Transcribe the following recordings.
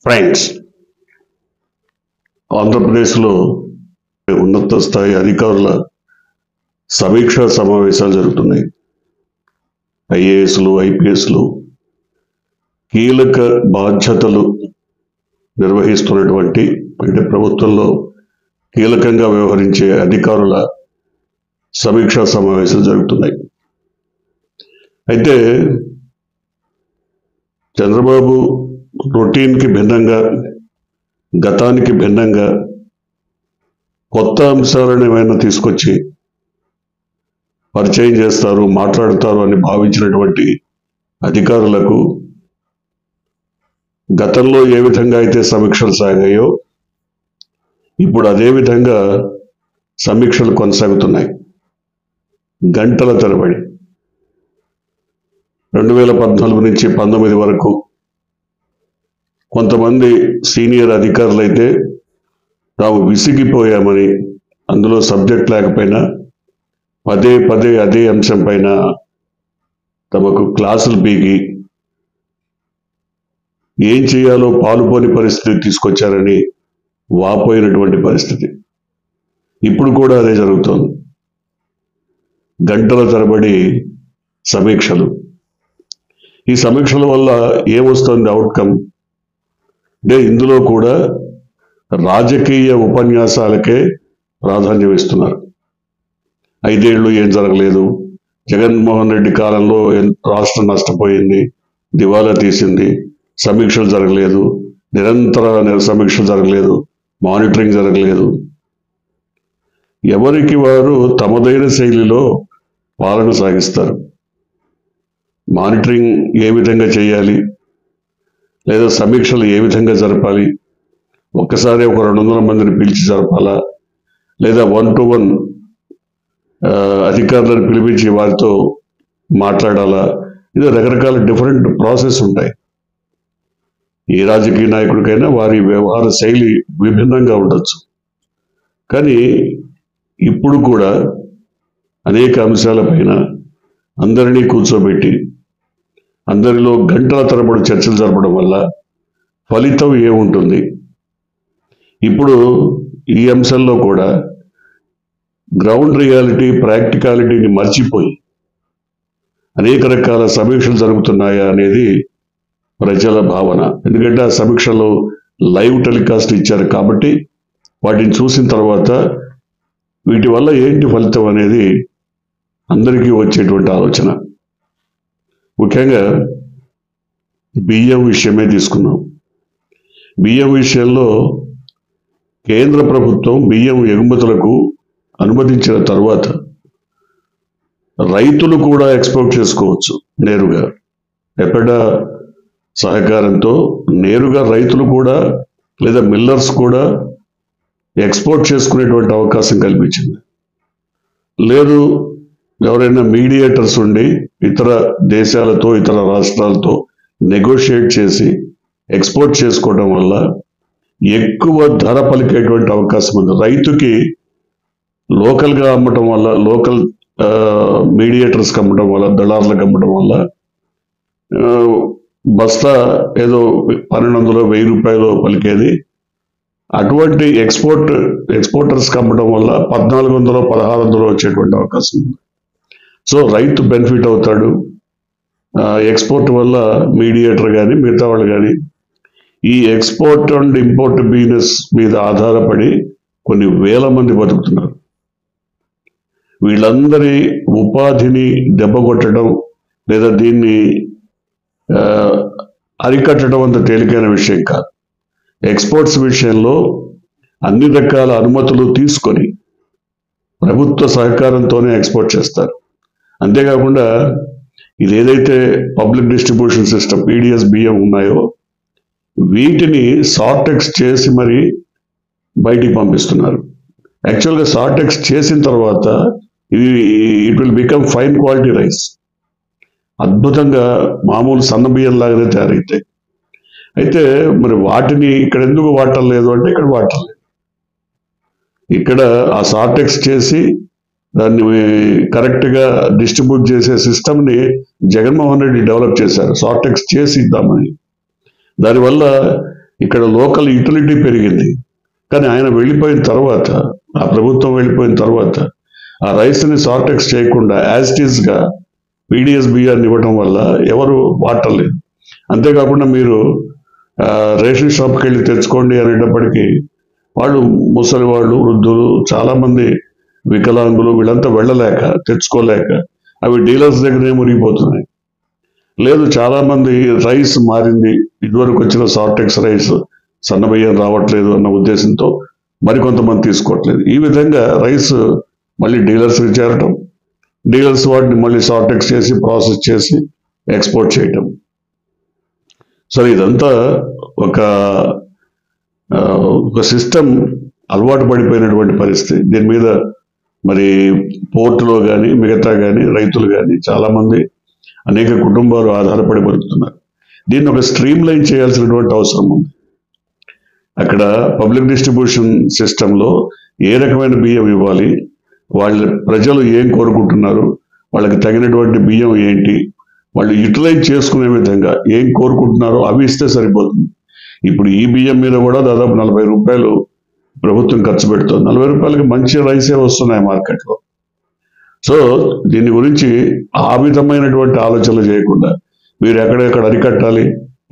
Friends, ఆంధ్రప్రదేశ్లో ఉన్నత స్థాయి అధికారుల సమీక్షా సమావేశాలు జరుగుతున్నాయి. ఐఏఎస్లు, ఐపీఎస్లు కీలక బాధ్యతలు నిర్వహిస్తున్నటువంటి, అంటే ప్రభుత్వంలో కీలకంగా వ్యవహరించే అధికారుల సమీక్షా సమావేశాలు జరుగుతున్నాయి. అయితే చంద్రబాబు రొటీన్కి భిన్నంగా, గతానికి భిన్నంగా కొత్త అంశాలను ఏమైనా తీసుకొచ్చి పరిచయం చేస్తారు, మాట్లాడతారు అని భావించినటువంటి అధికారులకు గతంలో ఏ విధంగా అయితే సమీక్షలు సాగాయో ఇప్పుడు అదే విధంగా సమీక్షలు కొనసాగుతున్నాయి. గంటల తరబడి 2014 నుంచి 19 వరకు కొంతమంది సీనియర్ అధికారులైతే తాము విసిగిపోయామని, అందులో సబ్జెక్ట్ లేకపోయినా పదే పదే అదే అంశం పైన తమకు క్లాసులు పీకి ఏం చేయాలో పాలుపోని పరిస్థితి తీసుకొచ్చారని వాపోయినటువంటి పరిస్థితి. ఇప్పుడు కూడా అదే జరుగుతోంది. గంటల తరబడి సమీక్షలు. ఈ సమీక్షల వల్ల ఏమొస్తుంది అవుట్కమ్ అంటే ఇందులో కూడా రాజకీయ ఉపన్యాసాలకే ప్రాధాన్యం ఇస్తున్నారు. 5 ఏళ్ళు ఏం జరగలేదు, జగన్మోహన్ రెడ్డి కాలంలో రాష్ట్రం నష్టపోయింది, దివాలా తీసింది, సమీక్షలు జరగలేదు, నిరంతర సమీక్షలు జరగలేదు, మానిటరింగ్ జరగలేదు. ఎవరికి వారు తమదైన శైలిలో పాలన సాగిస్తారు. మానిటరింగ్ ఏ విధంగా చేయాలి, లేదా సమీక్షలు ఏ విధంగా జరపాలి, ఒక్కసారి ఒక 200 మందిని పిలిచి జరపాలా, లేదా 1-to-1 అధికారులను పిలిపించి వారితో మాట్లాడాలా, ఇది రకరకాల డిఫరెంట్ ప్రాసెస్ ఉంటాయి. ఏ రాజకీయ నాయకుడికైనా వారి వ్యవహార శైలి విభిన్నంగా ఉండొచ్చు. కానీ ఇప్పుడు కూడా అనేక అంశాలపైన అందరినీ కూర్చోబెట్టి అందరిలో గంటల తరబడి చర్చలు జరపడం వల్ల ఫలితం ఏముంటుంది? ఇప్పుడు ఈ అంశంలో కూడా గ్రౌండ్ రియాలిటీ, ప్రాక్టికాలిటీని మర్చిపోయి అనేక రకాల సమీక్షలు జరుగుతున్నాయా అనేది ప్రజల భావన. ఎందుకంటే ఆ సమీక్షలు లైవ్ టెలికాస్ట్ ఇచ్చారు కాబట్టి వాటిని చూసిన తర్వాత వీటి వల్ల ఏంటి ఫలితం అనేది అందరికీ వచ్చేటువంటి ఆలోచన. ముఖ్యంగా బియ్యం విషయమే తీసుకున్నాం. బియ్యం విషయంలో కేంద్ర ప్రభుత్వం బియ్యం ఎగుమతులకు అనుమతించిన తర్వాత రైతులు కూడా ఎక్స్పోర్ట్ చేసుకోవచ్చు నేరుగా. ఎపెడా సహకారంతో నేరుగా రైతులు కూడా, లేదా మిల్లర్స్ కూడా ఎక్స్పోర్ట్ చేసుకునేటువంటి అవకాశం కల్పించింది. లేదు, ఎవరైనా మీడియేటర్స్ ఉండి ఇతర దేశాలతో, ఇతర రాష్ట్రాలతో నెగోషియేట్ చేసి ఎక్స్పోర్ట్ చేసుకోవడం వల్ల ఎక్కువ ధర పలికేటువంటి అవకాశం ఉంది. రైతుకి లోకల్గా అమ్మటం వల్ల, లోకల్ మీడియేటర్స్కి అమ్మటం వల్ల, దళార్లకు అమ్మటం వల్ల బస్తా ఏదో 1200-1000 రూపాయలు పలికేది అటువంటి ఎక్స్పోర్టర్స్కి అమ్మడం వల్ల 1400-1600 వచ్చేటువంటి అవకాశం ఉంది. సో రైతు బెనిఫిట్ అవుతాడు. ఎక్స్పోర్ట్ వల్ల మీడియేటర్ కానీ మిగతా వాళ్ళు కానీ ఈ ఎక్స్పోర్ట్ అండ్ ఇంపోర్ట్ బిజినెస్ మీద ఆధారపడి కొన్ని వేల మంది బతుకుతున్నారు. వీళ్ళందరి ఉపాధిని దెబ్బకొట్టడం లేదా దీన్ని అరికట్టడం అంత తేలికైన విషయం కాదు. ఎక్స్పోర్ట్స్ విషయంలో అన్ని రకాల అనుమతులు తీసుకొని ప్రభుత్వ సహకారంతోనే ఎక్స్పోర్ట్ చేస్తారు. అంతేకాకుండా ఇది ఏదైతే పబ్లిక్ డిస్ట్రిబ్యూషన్ సిస్టమ్ పీడిఎస్ బియ్యం ఉన్నాయో వీటిని సార్టెక్స్ చేసి మరి బయటికి పంపిస్తున్నారు. యాక్చువల్గా సార్టెక్స్ చేసిన తర్వాత it will become fine quality rice. అద్భుతంగా మామూలు సన్న బియ్యం లాగానే తయారైతాయి. అయితే మరి వాటిని ఇక్కడ ఎందుకు వాడటం లేదు అంటే ఇక్కడ వాడటం లేదు. ఇక్కడ ఆ సార్టెక్స్ చేసి దాన్ని కరెక్ట్గా డిస్ట్రిబ్యూట్ చేసే సిస్టమ్ని జగన్మోహన్ రెడ్డి డెవలప్ చేశారు, సార్టెక్స్ చేసి ఇద్దామని. దానివల్ల ఇక్కడ లోకల్ యూటిలిటీ పెరిగింది. కానీ ఆయన వెళ్ళిపోయిన తర్వాత, ఆ ప్రభుత్వం వెళ్ళిపోయిన తర్వాత ఆ రైస్ని సార్టెక్స్ చేయకుండా యాజ్ ఇట్ ఈస్గా పీడిఎస్ బియ్యాన్ని ఇవ్వడం వల్ల ఎవరు వాడలేదు. అంతేకాకుండా మీరు రేషన్ షాప్కి వెళ్ళి తెచ్చుకోండి అనేటప్పటికీ వాళ్ళు ముసలి వాళ్ళు, వృద్ధులు, చాలామంది వికలాంగులు వీళ్ళంతా వెళ్ళలేక, తెచ్చుకోలేక అవి డీలర్స్ దగ్గరే మురిగిపోతున్నాయి. లేదు, చాలామంది రైస్ మారింది, ఇదివరకు వచ్చిన సార్టెక్స్ రైస్ సన్న బియ్యం రావట్లేదు అన్న ఉద్దేశంతో మరికొంతమంది తీసుకోవట్లేదు. ఈ విధంగా రైస్ మళ్ళీ డీలర్స్కి చేరటం, డీలర్స్ వాటిని మళ్ళీ సార్టెక్స్ చేసి ప్రాసెస్ చేసి ఎక్స్పోర్ట్ చేయటం. సరే, ఇదంతా ఒక సిస్టమ్ అలవాటు పడిపోయినటువంటి పరిస్థితి. దీని మీద మరి పోర్టులో కానీ మిగతా కానీ రైతులు కానీ చాలామంది, అనేక కుటుంబాలు ఆధారపడి బతుకుతున్నారు. దీన్ని ఒక స్ట్రీమ్ లైన్ చేయాల్సినటువంటి అవసరం ఉంది. అక్కడ పబ్లిక్ డిస్ట్రిబ్యూషన్ సిస్టంలో ఏ రకమైన బియ్యం ఇవ్వాలి, వాళ్ళ ప్రజలు ఏం కోరుకుంటున్నారు, వాళ్ళకి తగినటువంటి బియ్యం ఏంటి, వాళ్ళు యూటిలైజ్ చేసుకునే విధంగా ఏం కోరుకుంటున్నారో అవి ఇస్తే సరిపోతుంది. ఇప్పుడు ఈ బియ్యం మీద కూడా దాదాపు 40 రూపాయలు ప్రభుత్వం ఖర్చు పెడుతుంది. 40 రూపాయలకి మంచి రైసే వస్తున్నాయి మార్కెట్లో. సో దీని గురించి ఆ విధమైనటువంటి ఆలోచనలు చేయకుండా మీరు ఎక్కడెక్కడ అరికట్టాలి,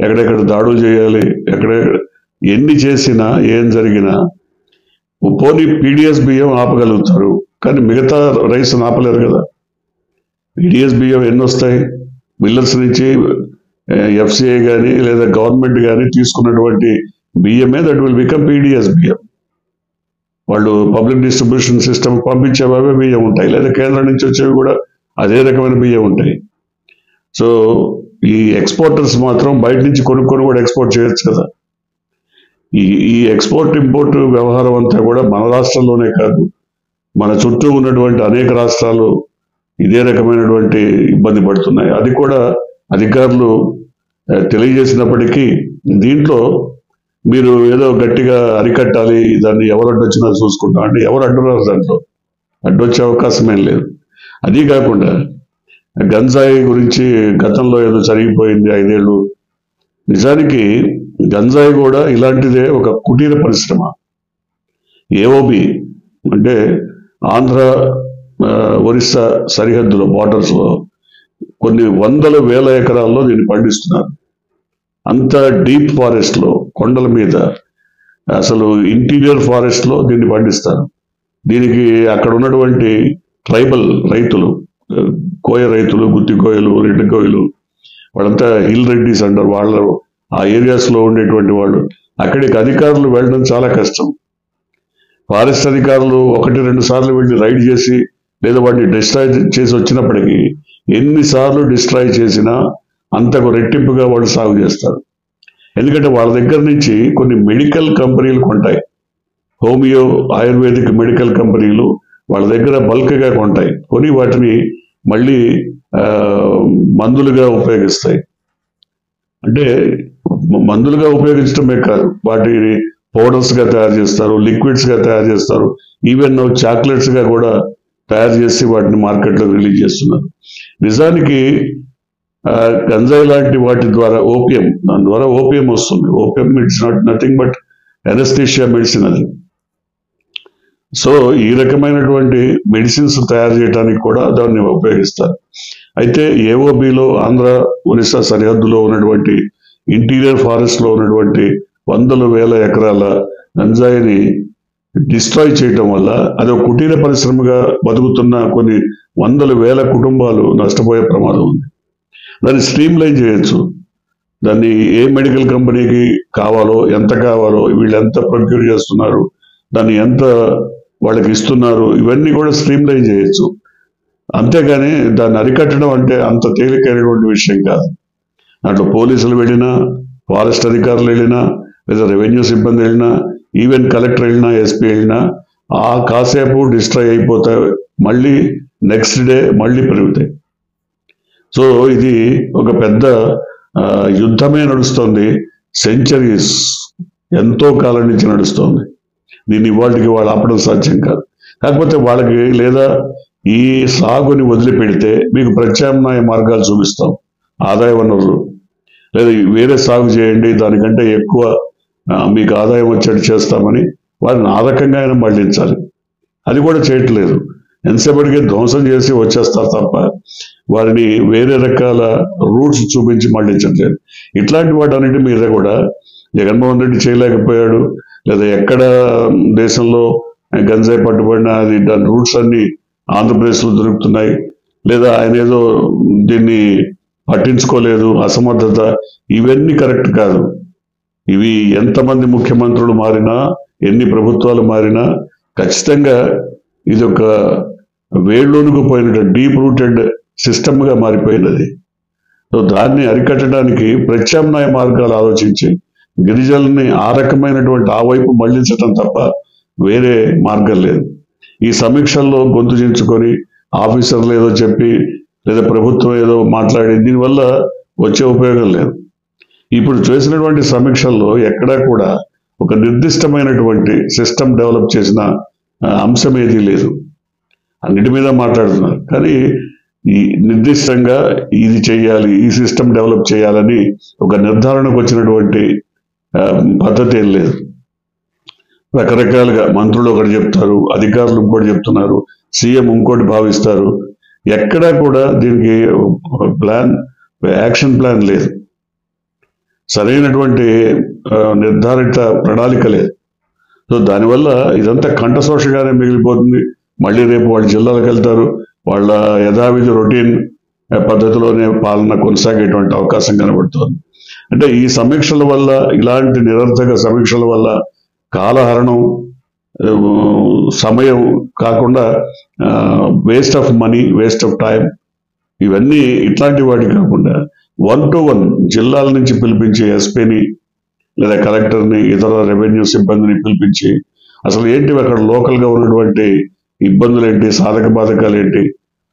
ఎక్కడెక్కడ దాడులు చేయాలి, ఎక్కడెక్కడ ఎన్ని చేసినా ఏం జరిగినా పోనీ పీడిఎస్ బియ్యం ఆపగలుగుతారు, కానీ మిగతా రైస్ ఆపలేరు కదా. పీడిఎస్ బియ్యం ఎన్ని వస్తాయి? మిల్లర్స్ నుంచి ఎఫ్సిఐ కానీ లేదా గవర్నమెంట్ కానీ తీసుకున్నటువంటి బియ్యమే దట్ విల్ బికమ్ పీడిఎస్ బియ్యం. వాళ్ళు పబ్లిక్ డిస్ట్రిబ్యూషన్ సిస్టమ్ పంపించేవే బియ్యం ఉంటాయి, లేదా కేంద్రం నుంచి వచ్చేవి కూడా అదే రకమైన బియ్యం ఉంటాయి. సో ఈ ఎక్స్పోర్టర్స్ మాత్రం బయట నుంచి కొనుక్కొని కూడా ఎక్స్పోర్ట్ చేయొచ్చు కదా. ఈ ఎక్స్పోర్ట్ ఇంపోర్ట్ వ్యవహారం అంతా కూడా మన రాష్ట్రంలోనే కాదు, మన చుట్టూ ఉన్నటువంటి అనేక రాష్ట్రాలు ఇదే రకమైనటువంటి ఇబ్బంది పడుతున్నాయి. అది కూడా అధికారులు తెలియజేసినప్పటికీ దీంట్లో మీరు ఏదో గట్టిగా అరికట్టాలి, దాన్ని ఎవరు అడ్డొచ్చినా చూసుకుంటాం అంటే ఎవరు అడ్డున్నారు? దాంట్లో అడ్డొచ్చే అవకాశం ఏం లేదు. అది కాకుండా గంజాయి గురించి గతంలో ఏదో జరిగిపోయింది 5 ఏళ్ళు. నిజానికి గంజాయి కూడా ఇలాంటిదే, ఒక కుటీర పరిశ్రమ. ఏఓబి అంటే ఆంధ్ర ఒరిస్సా సరిహద్దులో బార్డర్స్లో కొన్ని వందల వేల ఎకరాల్లో దీన్ని పండిస్తున్నారు. అంత డీప్ ఫారెస్ట్లో, కొండల మీద, అసలు ఇంటీరియర్ ఫారెస్ట్లో దీన్ని పండిస్తారు. దీనికి అక్కడ ఉన్నటువంటి ట్రైబల్ రైతులు, కోయ రైతులు, గుత్తి కోయలు, రెడ్డి కోయలు, వాళ్ళంతా హిల్ రెడ్డిస్ అంటారు. వాళ్ళ ఆ ఏరియాస్లో ఉండేటువంటి వాళ్ళు, అక్కడికి అధికారులు వెళ్ళడం చాలా కష్టం. ఫారెస్ట్ అధికారులు 1-2 సార్లు వెళ్ళి రైడ్ చేసి లేదా వాటిని డిస్ట్రాయ్ చేసి వచ్చినప్పటికీ ఎన్నిసార్లు డిస్ట్రాయ్ చేసినా అంతకు రెట్టింపుగా వాళ్ళు సాగు చేస్తారు. ఎందుకంటే వాళ్ళ దగ్గర నుంచి కొన్ని మెడికల్ కంపెనీలు కొంటాయి, హోమియో ఆయుర్వేదిక్ మెడికల్ కంపెనీలు వాళ్ళ దగ్గర బల్క్గా కొంటాయి, కొని వాటిని మళ్ళీ మందులుగా ఉపయోగిస్తాయి. అంటే మందులుగా ఉపయోగించడమే కాదు, వాటిని పౌడర్స్గా తయారు చేస్తారు, లిక్విడ్స్గా తయారు చేస్తారు, ఈవెన్ చాక్లెట్స్గా కూడా తయారు చేసి వాటిని మార్కెట్లో రిలీజ్ చేస్తున్నారు. నిజానికి గంజాయి లాంటి వాటి ద్వారా ఓపియం, దాని ద్వారా ఓపియం వస్తుంది. Opium it's not nothing but anaesthesia medicine అది. సో ఈ రకమైనటువంటి మెడిసిన్స్ తయారు చేయడానికి కూడా దాన్ని ఉపయోగిస్తారు. అయితే ఏఓబిలో ఆంధ్ర ఒరిస్సా సరిహద్దులో ఉన్నటువంటి ఇంటీరియర్ ఫారెస్ట్లో ఉన్నటువంటి వందల వేల ఎకరాల గంజాయిని డిస్ట్రాయ్ చేయటం వల్ల అది ఒక కుటీర పరిశ్రమగా బతుకుతున్న కొన్ని వందల వేల కుటుంబాలు నష్టపోయే ప్రమాదం ఉంది. దాన్ని స్ట్రీమ్ లైన్ చేయొచ్చు. దాన్ని ఏ మెడికల్ కంపెనీకి కావాలో, ఎంత కావాలో, వీళ్ళు ఎంత ప్రొక్యూర్ చేస్తున్నారు, దాన్ని ఎంత వాళ్ళకి ఇస్తున్నారు, ఇవన్నీ కూడా స్ట్రీమ్ లైన్ చేయొచ్చు. అంతేగాని దాన్ని అరికట్టడం అంటే అంత తేలికైనటువంటి విషయం కాదు. దాంట్లో పోలీసులు వెళ్ళినా, ఫారెస్ట్ అధికారులు వెళ్ళినా, లేదా రెవెన్యూ సిబ్బంది వెళ్ళినా, ఈవెన్ కలెక్టర్ వెళ్ళినా, ఎస్పీ వెళ్ళినా ఆ కాసేపు డిస్ట్రాయ్ అయిపోతాయి, మళ్ళీ నెక్స్ట్ డే మళ్ళీ పెరుగుతాయి. సో ఇది ఒక పెద్ద యుద్ధమే నడుస్తుంది. సెంచరీస్, ఎంతో కాలం నుంచి నడుస్తుంది. దీన్ని ఇవాళకి వాళ్ళు ఆపడం సాధ్యం కాదు. కాకపోతే వాళ్ళకి లేదా ఈ సాగుని వదిలిపెడితే మీకు ప్రత్యామ్నాయ మార్గాలు చూపిస్తాం, ఆదాయ వనరులు, లేదా వేరే సాగు చేయండి, దానికంటే ఎక్కువ మీకు ఆదాయం వచ్చేట్టు చేస్తామని వారిని ఆ రకంగా ఆయన మళ్లించాలి. అది కూడా చేయట్లేదు. ఎంతసేపటికి ధ్వంసం చేసి వచ్చేస్తారు తప్ప వారిని వేరే రకాల రూట్స్ చూపించి మళ్లించట్లేదు. ఇట్లాంటి వాటన్నిటి మీద కూడా జగన్మోహన్ రెడ్డి చేయలేకపోయాడు. లేదా ఎక్కడ దేశంలో గంజాయి పట్టుబడిన అది దాని రూట్స్ అన్ని ఆంధ్రప్రదేశ్లో దొరుకుతున్నాయి, లేదా ఆయన ఏదో దీన్ని పట్టించుకోలేదు, అసమర్థత, ఇవన్నీ కరెక్ట్ కాదు. ఇవి ఎంతమంది ముఖ్యమంత్రులు మారినా, ఎన్ని ప్రభుత్వాలు మారినా ఖచ్చితంగా ఇది ఒక వేళ్ళూనుకు పోయిన డీప్ రూటెడ్ సిస్టమ్గా మారిపోయినది. సో దాన్ని అరికట్టడానికి ప్రత్యామ్నాయ మార్గాలు ఆలోచించి గిరిజనుల్ని ఆ రకమైనటువంటి ఆ వైపు మళ్లించటం తప్ప వేరే మార్గం లేదు. ఈ సమీక్షల్లో గొంతు చించుకొని ఆఫీసర్లు ఏదో చెప్పి లేదా ప్రభుత్వం ఏదో మాట్లాడి దీనివల్ల వచ్చే ఉపయోగం లేదు. ఇప్పుడు చేసినటువంటి సమీక్షల్లో ఎక్కడా కూడా ఒక నిర్దిష్టమైనటువంటి సిస్టమ్ డెవలప్ చేసిన అంశం ఏదీ లేదు. అన్నిటి మీద మాట్లాడుతున్నారు, కానీ ఈ నిర్దిష్టంగా ఇది చేయాలి, ఈ సిస్టమ్ డెవలప్ చేయాలని ఒక నిర్ధారణకు వచ్చినటువంటి పద్ధతి ఏం లేదు. రకరకాలుగా మంత్రులు ఒకటి చెప్తారు, అధికారులు ఇంకోటి చెప్తున్నారు, సీఎం ఇంకోటి భావిస్తారు. ఎక్కడా కూడా దీనికి యాక్షన్ ప్లాన్ లేదు, సరైనటువంటి నిర్ధారిత ప్రణాళిక లేదు. సో దానివల్ల ఇదంతా కంఠశోషగానే మిగిలిపోతుంది. మళ్ళీ రేపు వాళ్ళ జిల్లాలకు వెళ్తారు, వాళ్ళ యథావిధి రొటీన్ పద్ధతిలోనే పాలన కొనసాగేటువంటి అవకాశం కనబడుతోంది. అంటే ఈ సమీక్షల వల్ల, ఇలాంటి నిరర్థక సమీక్షల వల్ల కాలహరణం, సమయం కాకుండా waste of money, waste of time, ఇవన్నీ ఇట్లాంటి వాటి కాకుండా 1-to-1 జిల్లాల నుంచి పిలిపించి ఎస్పీని లేదా కలెక్టర్ని, ఇతర రెవెన్యూ సిబ్బందిని పిలిపించి అసలు ఏంటి అక్కడ లోకల్గా ఉన్నటువంటి ఇబ్బందులు ఏంటి, సాధక బాధకాలు ఏంటి,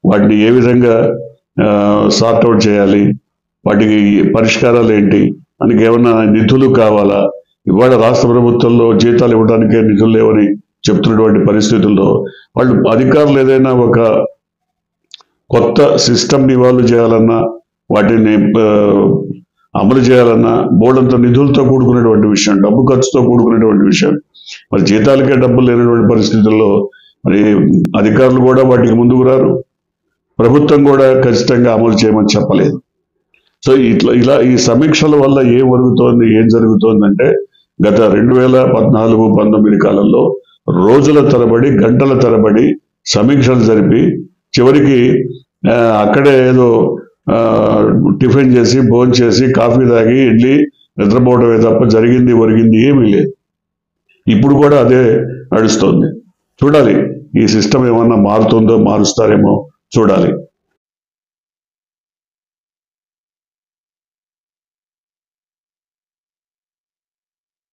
వాటిని ఏ విధంగా సార్ట్అవుట్ చేయాలి, వాటికి పరిష్కారాలు ఏంటి, మనకి ఏమన్నా నిధులు కావాలా, ఇవాళ రాష్ట్ర ప్రభుత్వంలో జీతాలు ఇవ్వడానికే నిధులు లేవని చెప్తున్నటువంటి పరిస్థితుల్లో వాళ్ళు అధికారులు ఏదైనా ఒక కొత్త సిస్టమ్ని ఇవాల్వ్ చేయాలన్నా, వాటిని అమలు చేయాలన్నా బోర్డంత నిధులతో కూడుకునేటువంటి విషయం, డబ్బు ఖర్చుతో కూడుకునేటువంటి విషయం. మరి జీతాలకే డబ్బులు లేనటువంటి పరిస్థితుల్లో మరి అధికారులు కూడా వాటికి ముందుకు రారు, ప్రభుత్వం కూడా ఖచ్చితంగా అమలు చేయమని చెప్పలేదు. సో ఇలా ఈ సమీక్షల వల్ల ఏం జరుగుతోందంటే గత 2014-19 కాలంలో రోజుల తరబడి, గంటల తరబడి సమీక్షలు జరిపి చివరికి అక్కడే ఏదో టిఫిన్ చేసి, భోజనం చేసి, కాఫీ తాగి, ఇడ్లీ నిద్రపోవడమే తప్ప జరిగింది ఒరిగింది ఏమీ లేదు. ఇప్పుడు కూడా అదే నడుస్తోంది. చూడాలి ఈ సిస్టమ్ ఏమన్నా మారుతుందో, మారుస్తారేమో చూడాలి.